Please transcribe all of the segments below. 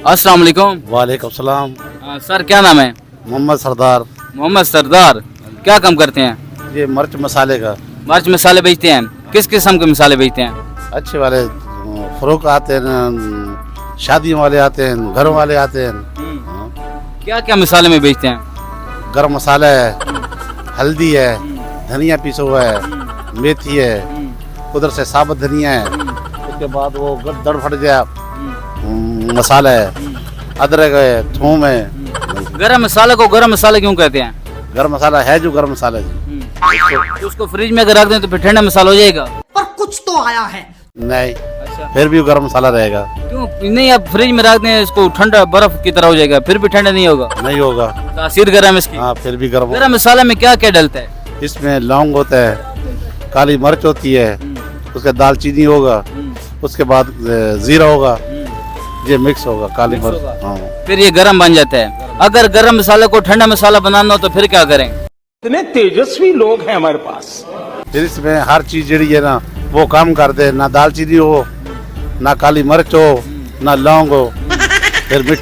अस्सलाम वालेकुम। वालेकुम सलाम। सर क्या नाम है? मोहम्मद सरदार। मोहम्मद सरदार, क्या काम करते हैं? ये मिर्च मसाले का। मिर्च मसाले बेचते हैं, किस किस्म के मसाले बेचते हैं? अच्छे वाले फरोख आते हैं, शादी वाले आते हैं, घरों वाले आते हैं। क्या क्या मसाले में बेचते हैं? गरम मसाला है, हल्दी है, धनिया पिसा हुआ है, मेथी है, उधर से साबुत धनिया है, उसके बाद वो दड़ फट गया मसाला है, अदरक है, थूम है। गरम मसाला को गरम मसाला क्यों कहते हैं? गरम मसाला है जो गरम मसाला है। उसको फ्रिज में अगर रख दें तो फिर ठंडा मसाला हो जाएगा? पर कुछ तो आया है। नहीं, अच्छा, फिर भी गरम मसाला रहेगा। क्यों नहीं? आप फ्रिज में रख दें इसको, ठंडा बर्फ की तरह हो जाएगा, फिर भी ठंडा नहीं होगा? नहीं होगा। तासीर गरम इसकी। हाँ, फिर भी गरम। गरम मसाला में क्या क्या डलता है? इसमें लौंग होता है, काली मिर्च होती है, उसके दालचीनी होगा, उसके बाद जीरा होगा, ये मिक्स होगा काली मिक्स मिर्च। होगा। हाँ, फिर ये गरम बन जाता है। अगर गरम मसाला को ठंडा मसाला बनाना हो तो फिर क्या करें? इतने तेजस्वी लोग हैं हमारे पास। फिर इसमें हर चीज जड़ी है ना वो काम कर दे, ना दालचीनी हो, ना काली मिर्च हो, ना लौंग हो, फिर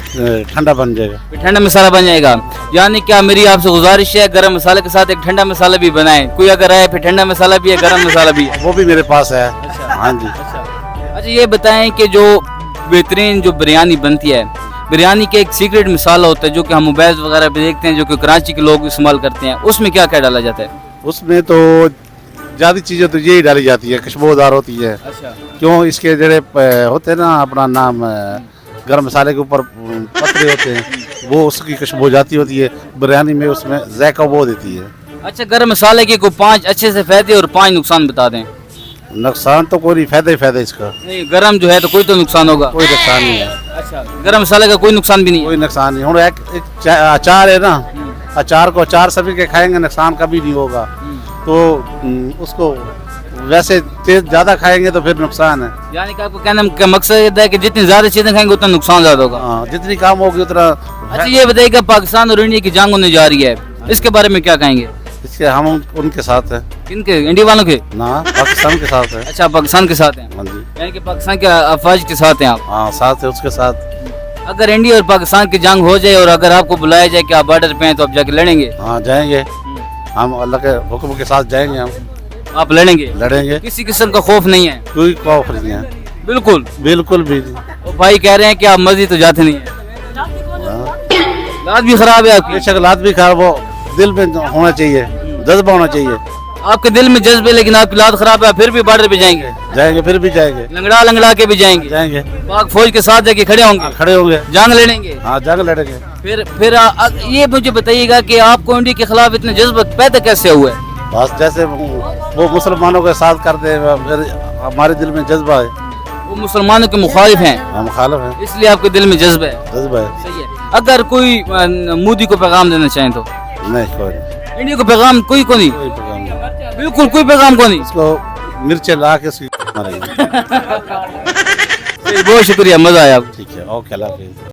ठंडा बन जाएगा। फिर ठंडा मसाला बन जाएगा। यानी क्या मेरी आपसे गुजारिश है, गरम मसाले के साथ एक ठंडा मसाला भी बनाएं। कोई अगर आए फिर ठंडा मसाला भी है, गरम मसाला भी है। वो भी मेरे पास है। हाँ जी। अच्छा, ये बताएं कि जो बेहतरीन जो बिरयानी बनती है, बिरयानी के एक सीक्रेट मसाला होता है जो कि हम मोबाइल वगैरह पे देखते हैं, जो कि कराची के लोग इस्तेमाल करते हैं, उसमें क्या क्या डाला जाता है? उसमें तो ज्यादा चीजें तो यही डाली जाती है, खुशबूदार होती है। अच्छा, क्यों, इसके जड़े होते हैं ना, अपना नाम गरम मसाले के ऊपर पत्ते होते हैं, वो उसकी खुशबू जाती होती है बिरयानी में, उसमें जायका वो देती है। अच्छा, गरम मसाले के को 5 अच्छे से फायदे और 5 नुकसान बता दें। नुकसान तो कोई नहीं, फायदा ही फायदा इसका। नहीं, गरम जो है तो कोई तो नुकसान होगा? कोई नुकसान नहीं है। अच्छा, गरम मसाले का कोई नुकसान भी नहीं है? कोई नुकसान नहीं। और एक अचार है ना, अचार को अचार सभी के खाएंगे, नुकसान कभी नहीं होगा। तो उसको वैसे तेज ज्यादा खाएंगे तो फिर नुकसान है। यानी कि आपको कहने का मकसद है कि जितनी ज्यादा चीजें खाएंगे उतना नुकसान ज्यादा होगा? हाँ, जितनी कम होगी उतना। अच्छा, ये बताइएगा पाकिस्तान और इंडिया की जंग होने जा रही है, इसके बारे में क्या कहेंगे? इसके हम उनके साथ है। किनके? इंडिया वालों के? ना, पाकिस्तान के साथ है। अच्छा, पाकिस्तान के साथ हैं। हाँ जी। यानी कि पाकिस्तान के अफवाज के साथ हैं आप? हाँ, साथ है, उसके साथ। अगर इंडिया और पाकिस्तान की जंग हो जाए और अगर आपको बुलाया जाए कि आप बॉर्डर पे हैं तो आप जाके लड़ेंगे? हाँ, जाएंगे हम, अल्लाह के हुक्म के साथ जाएंगे हम। आप लड़ेंगे? लड़ेंगे, किसी किस्म का खौफ नहीं है? कोई खौफ नहीं है, बिल्कुल? बिल्कुल भी नहीं। वो भाई कह रहे हैं कि आप मस्जिद तो जाते नहीं है। हाँ। लात भी खराब है आपकी? बेशक लात भी खराब हो, दिल में होना चाहिए, जज्बा होना चाहिए। आपके दिल में जज्बे, लेकिन आपकी लात खराब है, फिर भी बॉर्डर पे जाएंगे? जाएंगे, फिर भी जाएंगे, लंगड़ा लंगड़ा के भी जाएंगे? जाएंगे, पाक फौज के साथ जाके खड़े होंगे? खड़े होंगे, जंग लड़ेंगे? हाँ, जंग लड़ेंगे। फिर ये मुझे बताइएगा कि आपको इंडिया के खिलाफ इतना जज्बा पैदा कैसे हुआ है? बस जैसे वो मुसलमानों के साथ करते हैं, फिर हमारे दिल में जज्बा है। वो मुसलमानों के मुखालिफ हैं, हम मुखालिफ हैं, इसलिए आपके दिल में जज्बा है? जज्बा है। सही है। अगर कोई मोदी को पैगाम देना चाहें तो? नहीं, कोई नहीं, इंडिया को पैगाम कोई को नहीं? कोई पैगाम नहीं। बिल्कुल कोई पैगाम को नहीं? इसको मिर्चें ला के उसकी मारेंगे। बहुत शुक्रिया, मजा आया। ठीक है, ओके, अल्लाह हाफिज़।